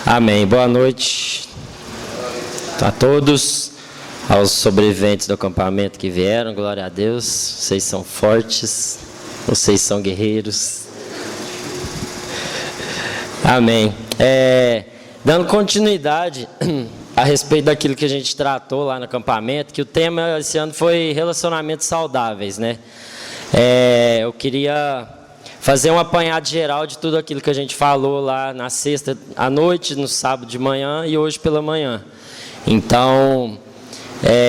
Amém. Boa noite a todos, aos sobreviventes do acampamento que vieram, glória a Deus. Vocês são fortes, vocês são guerreiros. Amém. Dando continuidade a respeito daquilo que a gente tratou lá no acampamento, que o tema esse ano foi relacionamentos saudáveis, né? Eu queria fazer um apanhado geral de tudo aquilo que a gente falou lá na sexta à noite, no sábado de manhã e hoje pela manhã. Então,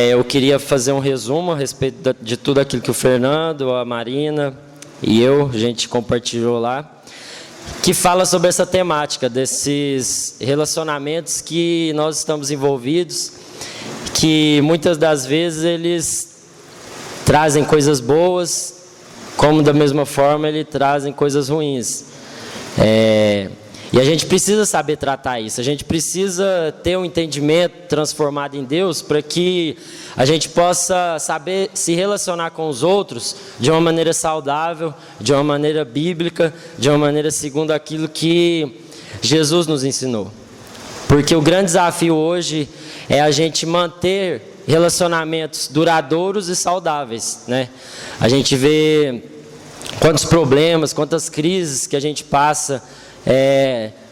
eu queria fazer um resumo a respeito de tudo aquilo que o Fernando, a Marina e a gente compartilhou lá, que fala sobre essa temática desses relacionamentos que nós estamos envolvidos, que muitas das vezes eles trazem coisas boas, como da mesma forma eles trazem coisas ruins. E a gente precisa saber tratar isso, a gente precisa ter um entendimento transformado em Deus para que a gente possa saber se relacionar com os outros de uma maneira saudável, de uma maneira bíblica, de uma maneira segundo aquilo que Jesus nos ensinou. Porque o grande desafio hoje é a gente manter relacionamentos duradouros e saudáveis, né? A gente vê quantos problemas, quantas crises que a gente passa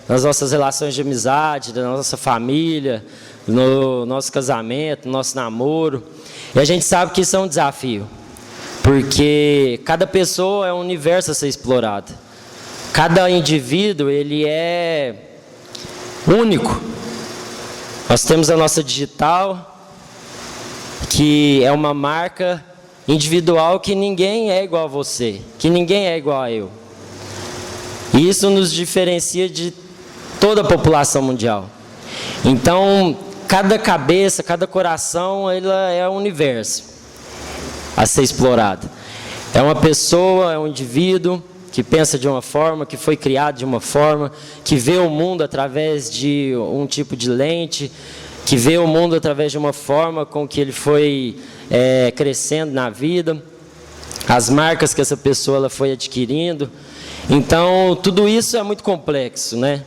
nas nossas relações de amizade, da nossa família, no nosso casamento, no nosso namoro. E a gente sabe que isso é um desafio, porque cada pessoa é um universo a ser explorado. Cada indivíduo, ele é único. Nós temos a nossa digital, que é uma marca individual que ninguém é igual a você, que ninguém é igual a eu. E isso nos diferencia de toda a população mundial. Então, cada cabeça, cada coração, ela é um universo a ser explorado. É uma pessoa, é um indivíduo que pensa de uma forma, que foi criado de uma forma, que vê o mundo através de um tipo de lente, que vê o mundo através de uma forma com que ele foi crescendo na vida, as marcas que essa pessoa ela foi adquirindo. Então, tudo isso é muito complexo, né?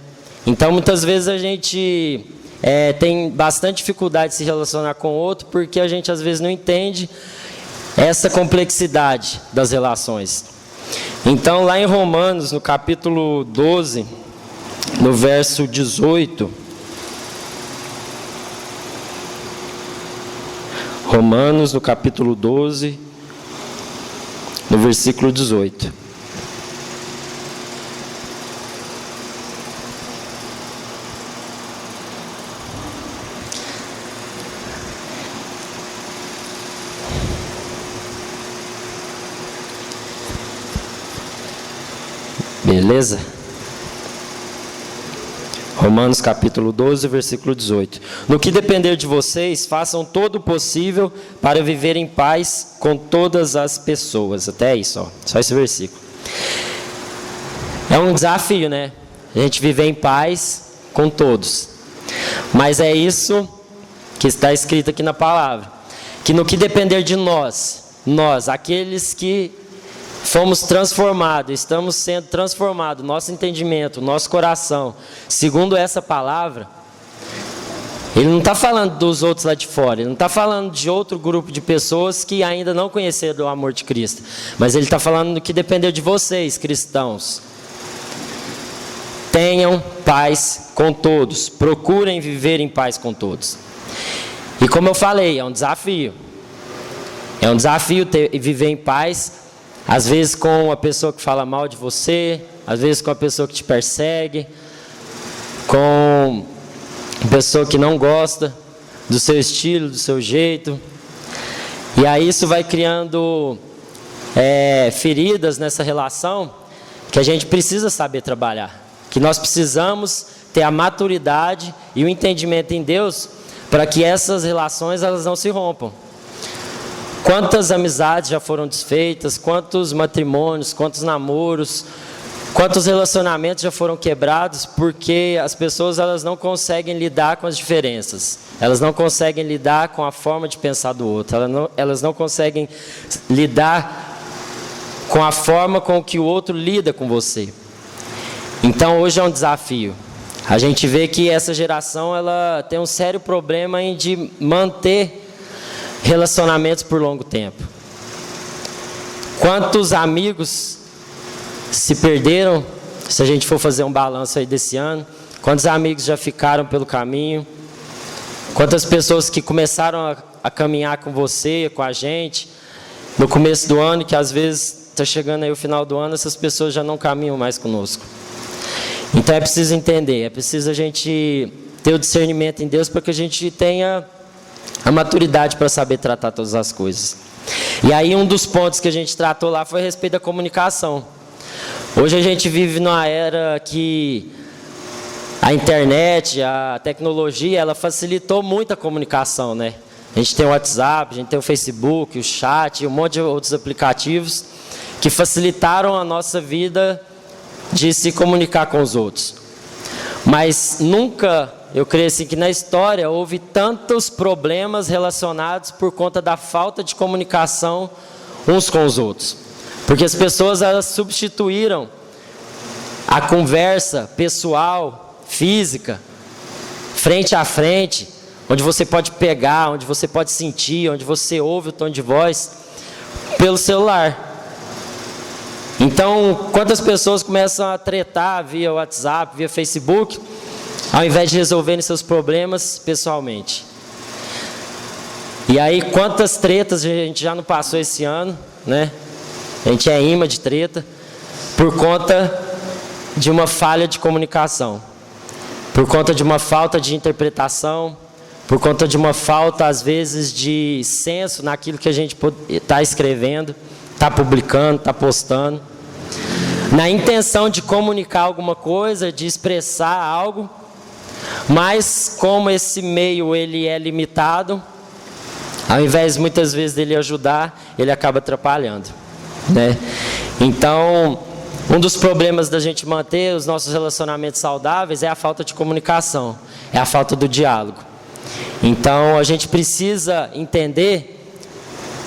Então, muitas vezes a gente tem bastante dificuldade de se relacionar com o outro, porque a gente às vezes não entende essa complexidade das relações. Então, lá em Romanos, no capítulo 12, no verso 18... Romanos, no capítulo 12, no versículo 18. Beleza? Romanos capítulo 12, versículo 18. No que depender de vocês, façam todo o possível para viver em paz com todas as pessoas. Até isso, só esse versículo. É um desafio, né? A gente viver em paz com todos. Mas é isso que está escrito aqui na palavra. Que no que depender de nós, aqueles que fomos transformados, estamos sendo transformados, nosso entendimento, nosso coração, segundo essa palavra. Ele não está falando dos outros lá de fora, ele não está falando de outro grupo de pessoas que ainda não conheceram o amor de Cristo, mas ele está falando do que depender de vocês, cristãos. Tenham paz com todos, procurem viver em paz com todos. E como eu falei, é um desafio. É um desafio viver em paz, às vezes com a pessoa que fala mal de você, às vezes com a pessoa que te persegue, com a pessoa que não gosta do seu estilo, do seu jeito. E aí isso vai criando feridas nessa relação que a gente precisa saber trabalhar. Que nós precisamos ter a maturidade e o entendimento em Deus para que essas relações elas não se rompam. Quantas amizades já foram desfeitas, quantos matrimônios, quantos namoros, quantos relacionamentos já foram quebrados porque as pessoas elas não conseguem lidar com as diferenças. Elas não conseguem lidar com a forma de pensar do outro. Elas não conseguem lidar com a forma com que o outro lida com você. Então hoje é um desafio. A gente vê que essa geração ela tem um sério problema de manter relacionamentos por longo tempo. Quantos amigos se perderam, se a gente for fazer um balanço aí desse ano? Quantos amigos já ficaram pelo caminho? Quantas pessoas que começaram a caminhar com você, com a gente, no começo do ano, que às vezes está chegando aí o final do ano, essas pessoas já não caminham mais conosco. Então é preciso entender, é preciso a gente ter o discernimento em Deus para que a gente tenha a maturidade para saber tratar todas as coisas. E aí um dos pontos que a gente tratou lá foi a respeito da comunicação. Hoje a gente vive numa era que a internet, a tecnologia, ela facilitou muito a comunicação, né? A gente tem o WhatsApp, a gente tem o Facebook, o chat e um monte de outros aplicativos que facilitaram a nossa vida de se comunicar com os outros. Mas nunca, eu creio assim, que na história houve tantos problemas relacionados por conta da falta de comunicação uns com os outros. Porque as pessoas elas substituíram a conversa pessoal, física, frente a frente, onde você pode pegar, onde você pode sentir, onde você ouve o tom de voz, pelo celular. Então, quantas pessoas começam a tretar via WhatsApp, via Facebook, ao invés de resolverem seus problemas pessoalmente? E aí, quantas tretas a gente já não passou esse ano, né? A gente é imã de treta, por conta de uma falha de comunicação, por conta de uma falta de interpretação, por conta de uma falta, às vezes, de senso naquilo que a gente está escrevendo, está publicando, está postando, na intenção de comunicar alguma coisa, de expressar algo, mas como esse meio ele é limitado, ao invés muitas vezes dele ajudar, ele acaba atrapalhando, né? Então, um dos problemas da gente manter os nossos relacionamentos saudáveis é a falta de comunicação, é a falta do diálogo. Então, a gente precisa entender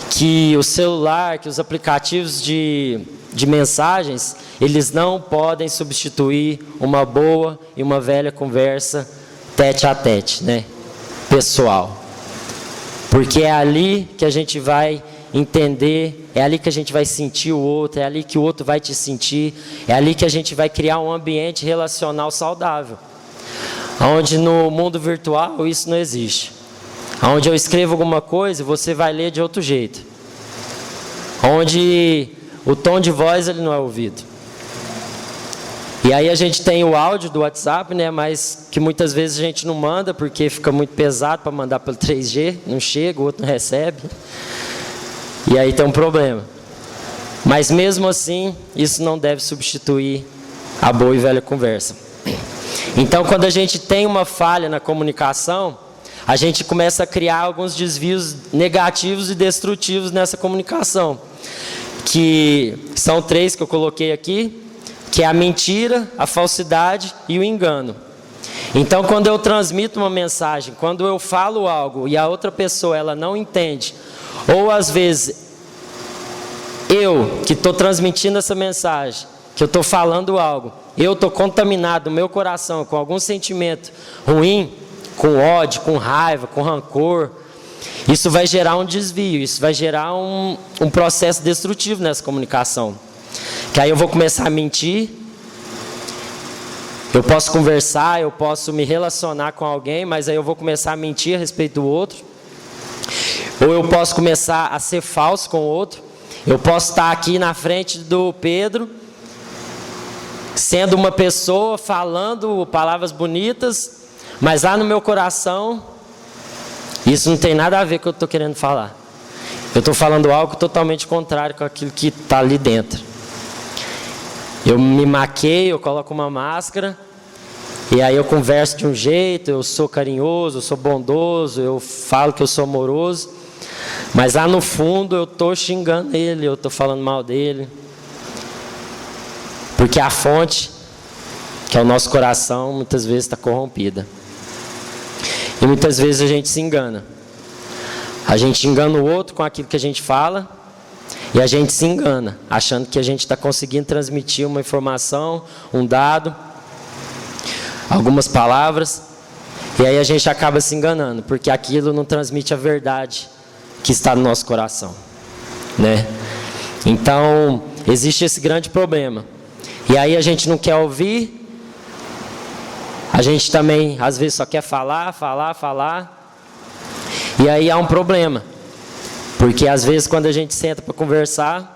que o celular, que os aplicativos de mensagens, eles não podem substituir uma boa e uma velha conversa tete a tete, né? Pessoal. Porque é ali que a gente vai entender, é ali que a gente vai sentir o outro, é ali que o outro vai te sentir, é ali que a gente vai criar um ambiente relacional saudável. Onde no mundo virtual isso não existe. Onde eu escrevo alguma coisa, você vai ler de outro jeito. Onde o tom de voz ele não é ouvido. E aí a gente tem o áudio do WhatsApp, né, mas que muitas vezes a gente não manda porque fica muito pesado para mandar pelo 3G, não chega, o outro não recebe. E aí tem um problema. Mas mesmo assim, isso não deve substituir a boa e velha conversa. Então, quando a gente tem uma falha na comunicação, a gente começa a criar alguns desvios negativos e destrutivos nessa comunicação. Que são 3 que eu coloquei aqui, que é a mentira, a falsidade e o engano. Então, quando eu transmito uma mensagem, quando eu falo algo e a outra pessoa ela não entende, ou às vezes eu que estou transmitindo essa mensagem, que eu estou falando algo, eu estou contaminado no meu coração com algum sentimento ruim, com ódio, com raiva, com rancor, isso vai gerar um desvio, isso vai gerar um processo destrutivo nessa comunicação. Que aí eu vou começar a mentir, eu posso conversar, eu posso me relacionar com alguém, mas aí eu vou começar a mentir a respeito do outro. Ou eu posso começar a ser falso com o outro. Eu posso estar aqui na frente do Pedro, sendo uma pessoa, falando palavras bonitas, mas lá no meu coração, isso não tem nada a ver com o que eu estou querendo falar. Eu estou falando algo totalmente contrário com aquilo que está ali dentro. Eu me maqueio, eu coloco uma máscara, e aí eu converso de um jeito, eu sou carinhoso, eu sou bondoso, eu falo que eu sou amoroso, mas lá no fundo eu estou xingando ele, eu estou falando mal dele. Porque a fonte, que é o nosso coração, muitas vezes está corrompida. E muitas vezes a gente se engana. A gente engana o outro com aquilo que a gente fala, e a gente se engana, achando que a gente está conseguindo transmitir uma informação, um dado. algumas palavras, e aí a gente acaba se enganando, porque aquilo não transmite a verdade que está no nosso coração, né? Então, existe esse grande problema. E aí a gente não quer ouvir, a gente também às vezes só quer falar. E aí há um problema. Porque às vezes quando a gente senta para conversar,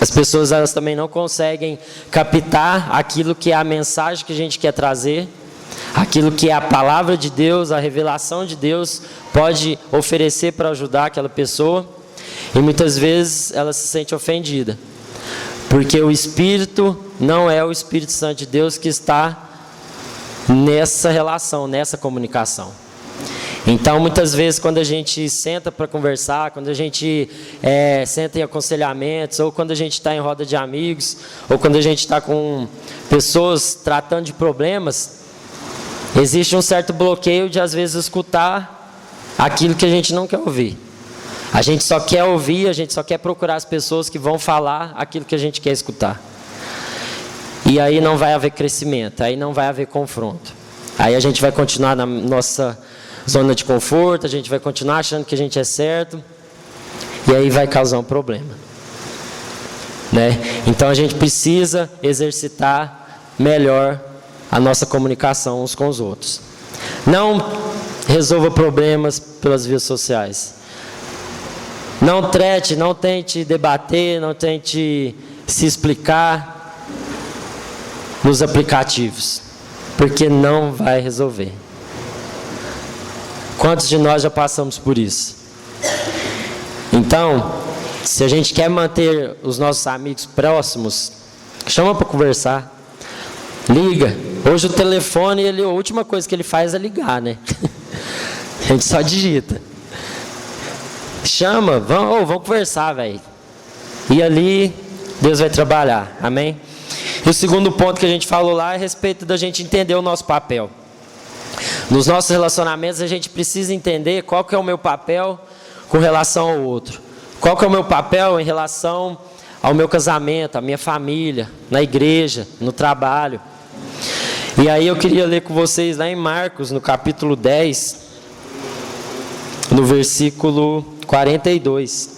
as pessoas elas também não conseguem captar aquilo que é a mensagem que a gente quer trazer, aquilo que é a palavra de Deus, a revelação de Deus pode oferecer para ajudar aquela pessoa. E muitas vezes ela se sente ofendida, porque o Espírito não é o Espírito Santo de Deus que está nessa relação, nessa comunicação. Então, muitas vezes, quando a gente senta para conversar, quando a gente senta em aconselhamentos, ou quando a gente está em roda de amigos, ou quando a gente está com pessoas tratando de problemas, existe um certo bloqueio de, às vezes, escutar aquilo que a gente não quer ouvir. A gente só quer ouvir, a gente só quer procurar as pessoas que vão falar aquilo que a gente quer escutar. E aí não vai haver crescimento, aí não vai haver confronto. Aí a gente vai continuar na nossa zona de conforto, a gente vai continuar achando que a gente é certo, e aí vai causar um problema, né? Então a gente precisa exercitar melhor a nossa comunicação uns com os outros. Não resolva problemas pelas vias sociais. Não trate, não tente debater, não tente se explicar nos aplicativos, porque não vai resolver. Quantos de nós já passamos por isso? Então, se a gente quer manter os nossos amigos próximos, chama para conversar, liga. Hoje o telefone, a última coisa que ele faz é ligar, né? A gente só digita. Chama, vamos conversar, velho. E ali, Deus vai trabalhar, amém? E o segundo ponto que a gente falou lá é a respeito da gente entender o nosso papel. Nos nossos relacionamentos, a gente precisa entender qual que é o meu papel com relação ao outro. Qual que é o meu papel em relação ao meu casamento, à minha família, na igreja, no trabalho. E aí eu queria ler com vocês lá em Marcos, no capítulo 10, no versículo 42.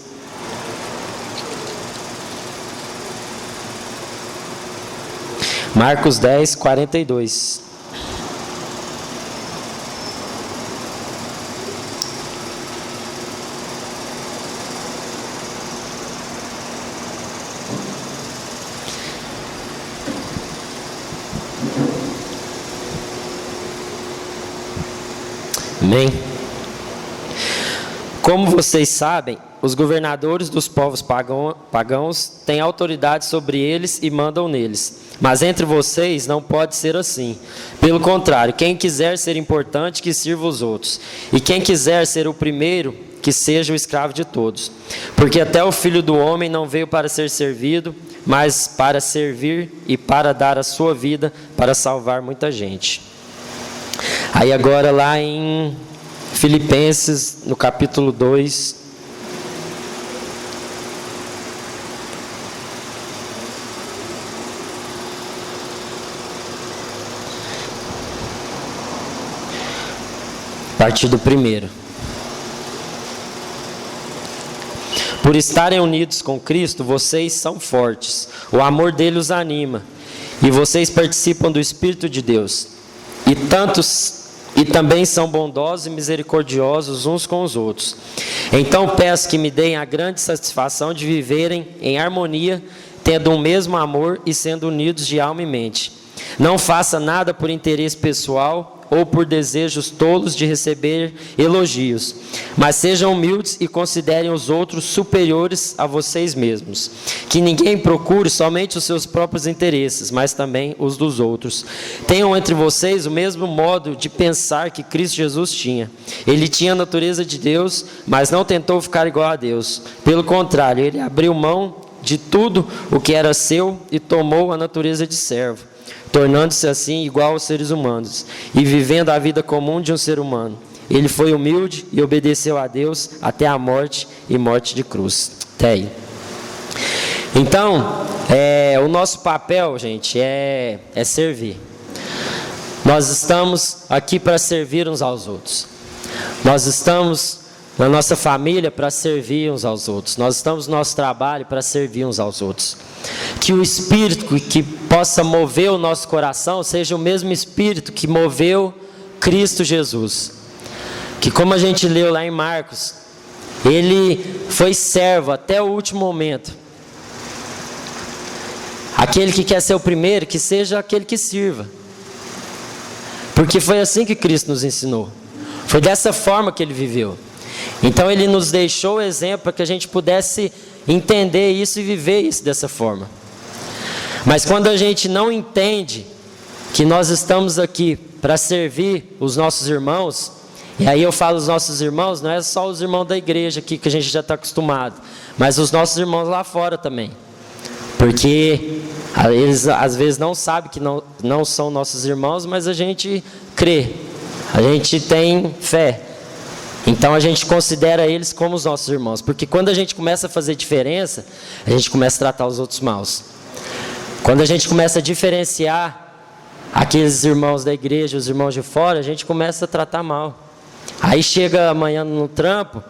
Marcos 10, 42. Amém? Como vocês sabem, os governadores dos povos pagãos têm autoridade sobre eles e mandam neles. Mas entre vocês não pode ser assim. Pelo contrário, quem quiser ser importante, que sirva os outros. E quem quiser ser o primeiro, que seja o escravo de todos. Porque até o Filho do Homem não veio para ser servido, mas para servir e para dar a sua vida para salvar muita gente. Aí agora lá em Filipenses, no capítulo 2, a partir do 1. Por estarem unidos com Cristo, vocês são fortes. O amor dele os anima. E vocês participam do Espírito de Deus. E também são bondosos e misericordiosos uns com os outros. Então peço que me deem a grande satisfação de viverem em harmonia, tendo um mesmo amor e sendo unidos de alma e mente. Não faça nada por interesse pessoal ou por desejos tolos de receber elogios, mas sejam humildes e considerem os outros superiores a vocês mesmos. Que ninguém procure somente os seus próprios interesses, mas também os dos outros. Tenham entre vocês o mesmo modo de pensar que Cristo Jesus tinha. Ele tinha a natureza de Deus, mas não tentou ficar igual a Deus. Pelo contrário, ele abriu mão de tudo o que era seu e tomou a natureza de servo, tornando-se assim igual aos seres humanos e vivendo a vida comum de um ser humano. Ele foi humilde e obedeceu a Deus até a morte e morte de cruz. Até aí. Então, o nosso papel, gente, é servir. Nós estamos aqui para servir uns aos outros. Nós estamos na nossa família para servir uns aos outros. Nós estamos no nosso trabalho para servir uns aos outros. Que o Espírito que possa mover o nosso coração seja o mesmo Espírito que moveu Cristo Jesus. Que, como a gente leu lá em Marcos, ele foi servo até o último momento. Aquele que quer ser o primeiro, que seja aquele que sirva. Porque foi assim que Cristo nos ensinou. Foi dessa forma que ele viveu. Então ele nos deixou o exemplo para que a gente pudesse entender isso e viver isso dessa forma. Mas quando a gente não entende que nós estamos aqui para servir os nossos irmãos, e aí eu falo os nossos irmãos, não é só os irmãos da igreja aqui que a gente já está acostumado, mas os nossos irmãos lá fora também. Porque eles às vezes não sabem que não são nossos irmãos, mas a gente crê, a gente tem fé. Então a gente considera eles como os nossos irmãos. Porque quando a gente começa a fazer diferença, a gente começa a tratar os outros maus. Quando a gente começa a diferenciar aqueles irmãos da igreja, os irmãos de fora, a gente começa a tratar mal. Aí chega amanhã no trampo,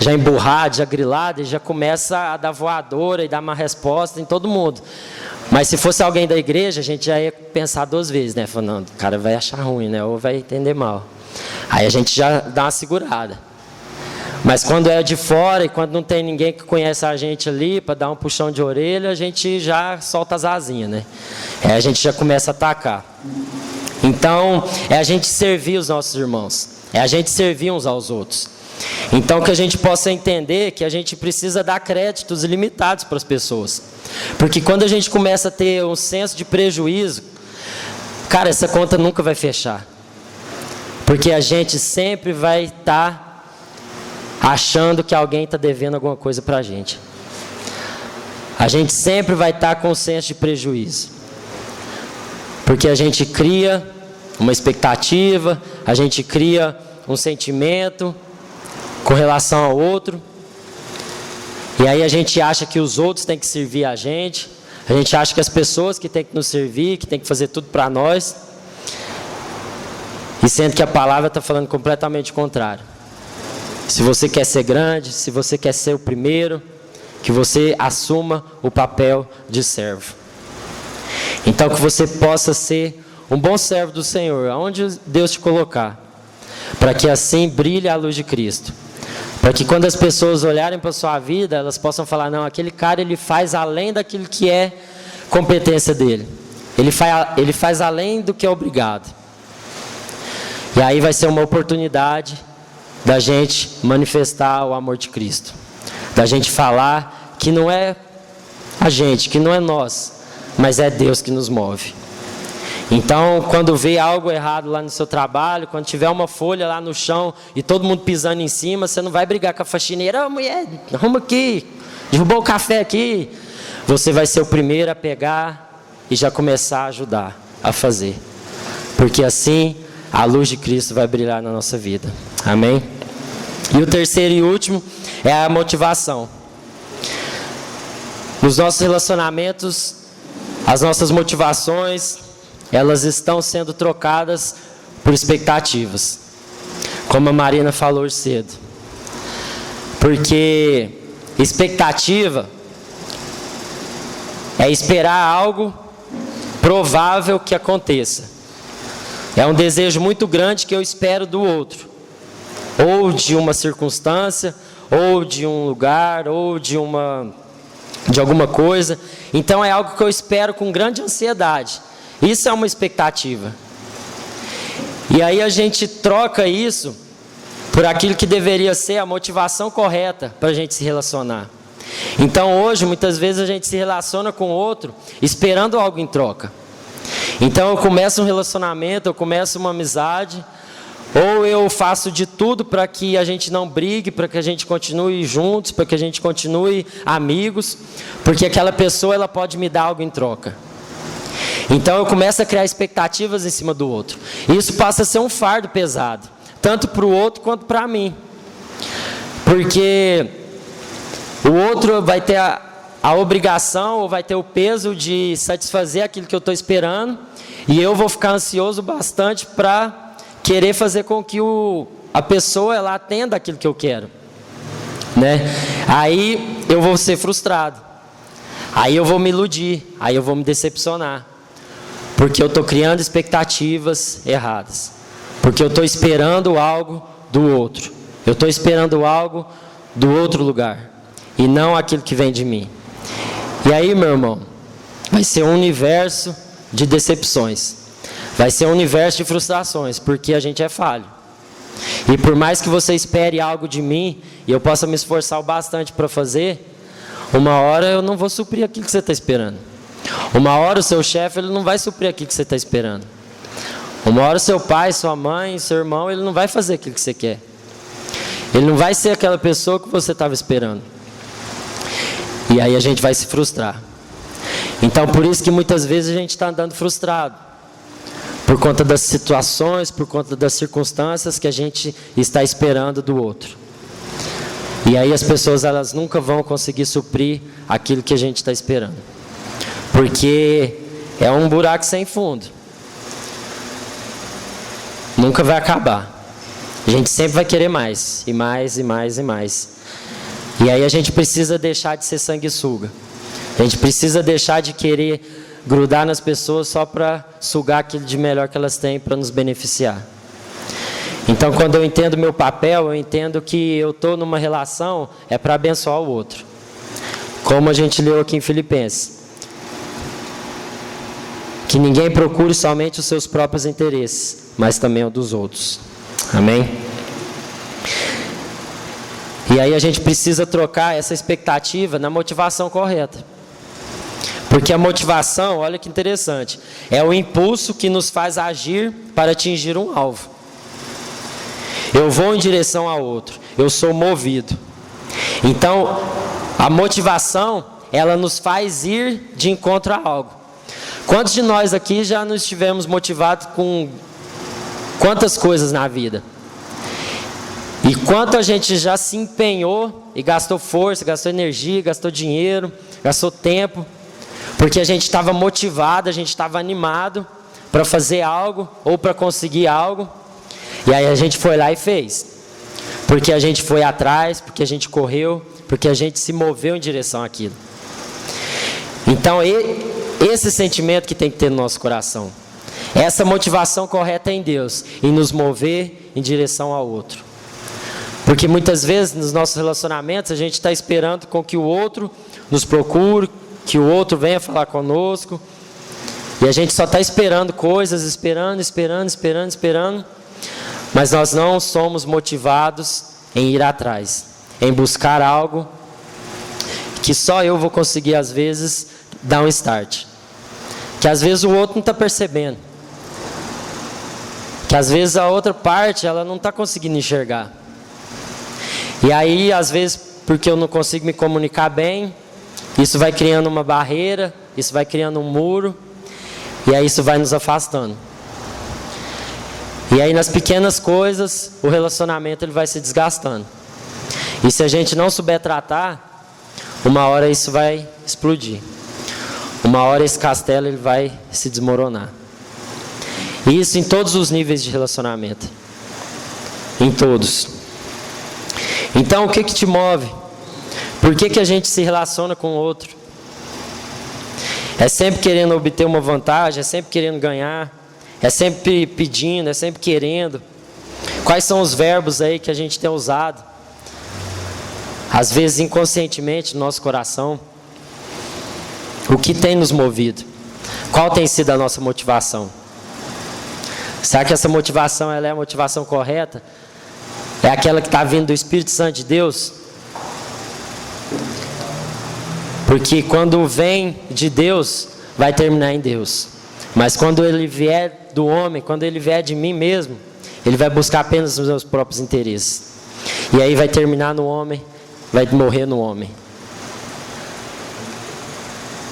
já emburrado, já grilado, e já começa a dar voadora e dar uma resposta em todo mundo. Mas se fosse alguém da igreja, a gente já ia pensar 2 vezes, né? Falando, o cara vai achar ruim, né? Ou vai entender mal. Aí a gente já dá uma segurada. Mas quando é de fora e quando não tem ninguém que conhece a gente ali para dar um puxão de orelha, a gente já solta as asinhas, né? Aí a gente já começa a atacar. Então, é a gente servir os nossos irmãos. É a gente servir uns aos outros. Então, que a gente possa entender que a gente precisa dar créditos ilimitados para as pessoas. Porque quando a gente começa a ter um senso de prejuízo, cara, essa conta nunca vai fechar. Porque a gente sempre vai estar achando que alguém está devendo alguma coisa para a gente. A gente sempre vai estar com um senso de prejuízo. Porque a gente cria uma expectativa, a gente cria um sentimento com relação ao outro. E aí a gente acha que os outros têm que servir a gente acha que as pessoas que têm que nos servir, que têm que fazer tudo para nós. E sendo que a palavra está falando completamente o contrário. Se você quer ser grande, se você quer ser o primeiro, que você assuma o papel de servo. Então que você possa ser um bom servo do Senhor, aonde Deus te colocar. Para que assim brilhe a luz de Cristo. Para que quando as pessoas olharem para a sua vida, elas possam falar, não, aquele cara ele faz além daquilo que é competência dele. Ele faz além do que é obrigado. E aí vai ser uma oportunidade da gente manifestar o amor de Cristo. Da gente falar que não é a gente, que não é nós, mas é Deus que nos move. Então, quando vê algo errado lá no seu trabalho, quando tiver uma folha lá no chão e todo mundo pisando em cima, você não vai brigar com a faxineira, ô mulher, arruma aqui, derrubou o café aqui. Você vai ser o primeiro a pegar e já começar a ajudar a fazer. Porque assim a luz de Cristo vai brilhar na nossa vida. Amém? E o terceiro e último é a motivação. Nos nossos relacionamentos, as nossas motivações, elas estão sendo trocadas por expectativas. Como a Marina falou hoje cedo. Porque expectativa é esperar algo provável que aconteça. É um desejo muito grande que eu espero do outro. Ou de uma circunstância, ou de um lugar, ou de alguma coisa. Então é algo que eu espero com grande ansiedade. Isso é uma expectativa. E aí a gente troca isso por aquilo que deveria ser a motivação correta para a gente se relacionar. Então hoje, muitas vezes a gente se relaciona com o outro esperando algo em troca. Então eu começo um relacionamento, eu começo uma amizade, ou eu faço de tudo para que a gente não brigue, para que a gente continue juntos, para que a gente continue amigos, porque aquela pessoa ela pode me dar algo em troca. Então eu começo a criar expectativas em cima do outro. E isso passa a ser um fardo pesado, tanto para o outro quanto para mim. Porque o outro vai ter a obrigação ou vai ter o peso de satisfazer aquilo que eu estou esperando, e eu vou ficar ansioso bastante para querer fazer com que a pessoa ela atenda aquilo que eu quero, né? Aí eu vou ser frustrado, aí eu vou me iludir, aí eu vou me decepcionar, porque eu estou criando expectativas erradas, porque eu estou esperando algo do outro, eu estou esperando algo do outro lugar, e não aquilo que vem de mim. E aí, meu irmão, vai ser um universo de decepções, vai ser um universo de frustrações, porque a gente é falho. E por mais que você espere algo de mim, e eu possa me esforçar bastante para fazer, uma hora eu não vou suprir aquilo que você está esperando. Uma hora o seu chefe ele não vai suprir aquilo que você está esperando. Uma hora o seu pai, sua mãe, seu irmão, ele não vai fazer aquilo que você quer. Ele não vai ser aquela pessoa que você estava esperando. E aí a gente vai se frustrar. Então por isso que muitas vezes a gente está andando frustrado, por conta das situações, por conta das circunstâncias que a gente está esperando do outro. E aí as pessoas elas nunca vão conseguir suprir aquilo que a gente está esperando, porque é um buraco sem fundo, nunca vai acabar. A gente sempre vai querer mais, e mais, e mais, e mais. E aí a gente precisa deixar de ser sanguessuga. A gente precisa deixar de querer grudar nas pessoas só para sugar aquilo de melhor que elas têm para nos beneficiar. Então, quando eu entendo meu papel, eu entendo que eu estou numa relação é para abençoar o outro. Como a gente leu aqui em Filipenses. Que ninguém procure somente os seus próprios interesses, mas também o dos outros. Amém? E aí a gente precisa trocar essa expectativa na motivação correta. Porque a motivação, olha que interessante, é o impulso que nos faz agir para atingir um alvo. Eu vou em direção ao outro, eu sou movido. Então, a motivação, ela nos faz ir de encontro a algo. Quantos de nós aqui já nos estivemos motivados com quantas coisas na vida? E quanto a gente já se empenhou e gastou força, gastou energia, gastou dinheiro, gastou tempo, porque a gente estava motivado, a gente estava animado para fazer algo ou para conseguir algo, e aí a gente foi lá e fez, porque a gente foi atrás, porque a gente correu, porque a gente se moveu em direção àquilo. Então esse sentimento que tem que ter no nosso coração, essa motivação correta em Deus, em nos mover em direção ao outro. Porque muitas vezes nos nossos relacionamentos a gente está esperando com que o outro nos procure, que o outro venha falar conosco, e a gente só está esperando coisas, esperando, mas nós não somos motivados em ir atrás, em buscar algo que só eu vou conseguir às vezes dar um start, que às vezes o outro não está percebendo, que às vezes a outra parte ela não está conseguindo enxergar. E aí, às vezes, porque eu não consigo me comunicar bem, isso vai criando uma barreira, isso vai criando um muro, e aí isso vai nos afastando. E aí, nas pequenas coisas, o relacionamento ele vai se desgastando. E se a gente não souber tratar, uma hora isso vai explodir. Uma hora esse castelo ele vai se desmoronar. E isso em todos os níveis de relacionamento. Em todos. Então, o que te move? Por que a gente se relaciona com o outro? É sempre querendo obter uma vantagem, é sempre querendo ganhar, é sempre pedindo, é sempre querendo. Quais são os verbos aí que a gente tem usado? Às vezes inconscientemente no nosso coração. O que tem nos movido? Qual tem sido a nossa motivação? Será que essa motivação ela é a motivação correta? É aquela que está vindo do Espírito Santo de Deus? Porque quando vem de Deus, vai terminar em Deus. Mas quando ele vier do homem, quando ele vier de mim mesmo, ele vai buscar apenas os meus próprios interesses. E aí vai terminar no homem, vai morrer no homem.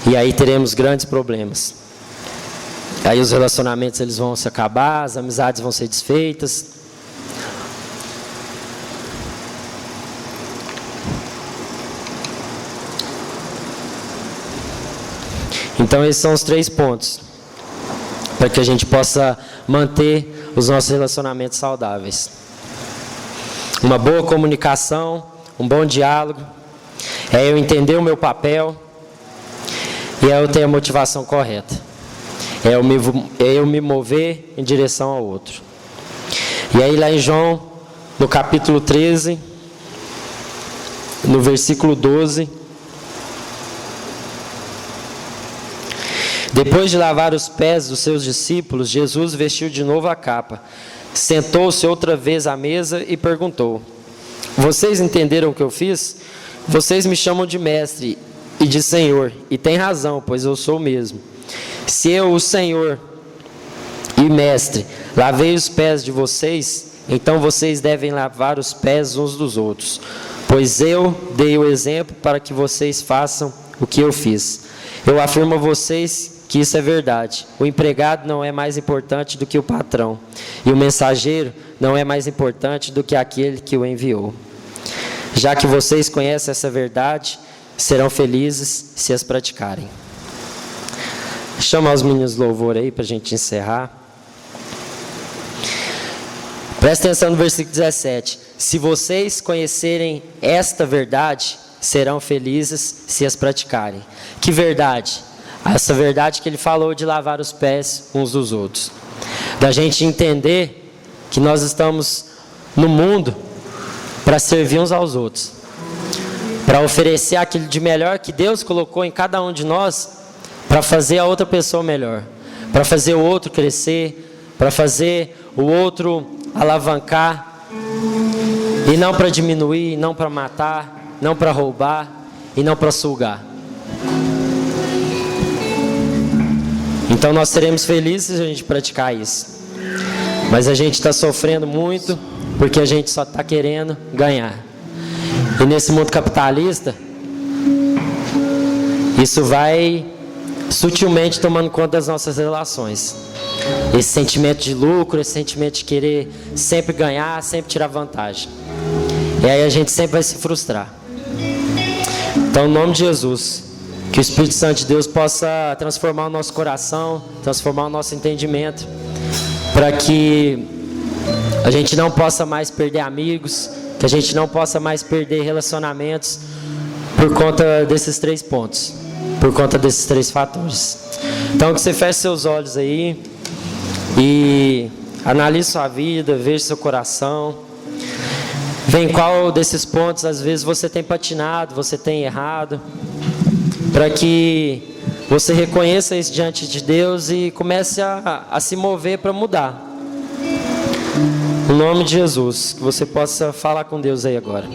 E aí teremos grandes problemas. Aí os relacionamentos eles vão se acabar, as amizades vão ser desfeitas. Então esses são os 3 pontos, para que a gente possa manter os nossos relacionamentos saudáveis. Uma boa comunicação, um bom diálogo, é eu entender o meu papel e é eu ter a motivação correta. É eu me mover em direção ao outro. E aí lá em João, no capítulo 13, no versículo 12, depois de lavar os pés dos seus discípulos, Jesus vestiu de novo a capa, sentou-se outra vez à mesa e perguntou: vocês entenderam o que eu fiz? Vocês me chamam de mestre e de Senhor, e tem razão, pois eu sou o mesmo. Se eu, o Senhor e mestre, lavei os pés de vocês, então vocês devem lavar os pés uns dos outros, pois eu dei o exemplo para que vocês façam o que eu fiz. Eu afirmo a vocês que isso é verdade. O empregado não é mais importante do que o patrão, e o mensageiro não é mais importante do que aquele que o enviou. Já que vocês conhecem essa verdade, serão felizes se as praticarem. Chama os meninos de louvor aí para a gente encerrar. Presta atenção no versículo 17. Se vocês conhecerem esta verdade, serão felizes se as praticarem. Que verdade? Essa verdade que ele falou de lavar os pés uns dos outros. Da gente entender que nós estamos no mundo para servir uns aos outros. Para oferecer aquilo de melhor que Deus colocou em cada um de nós, para fazer a outra pessoa melhor, para fazer o outro crescer, para fazer o outro alavancar, e não para diminuir, não para matar, não para roubar e não para sugar. Então nós seremos felizes se a gente praticar isso, mas a gente está sofrendo muito porque a gente só está querendo ganhar. E nesse mundo capitalista, isso vai sutilmente tomando conta das nossas relações. Esse sentimento de lucro, esse sentimento de querer sempre ganhar, sempre tirar vantagem. E aí a gente sempre vai se frustrar. Então, em nome de Jesus, que o Espírito Santo de Deus possa transformar o nosso coração, transformar o nosso entendimento, para que a gente não possa mais perder amigos, que a gente não possa mais perder relacionamentos por conta desses 3 pontos, por conta desses 3 fatores. Então que você feche seus olhos aí e analise sua vida, veja seu coração, vê em qual desses pontos às vezes você tem patinado, você tem errado, para que você reconheça isso diante de Deus e comece a se mover para mudar. Em nome de Jesus, que você possa falar com Deus aí agora.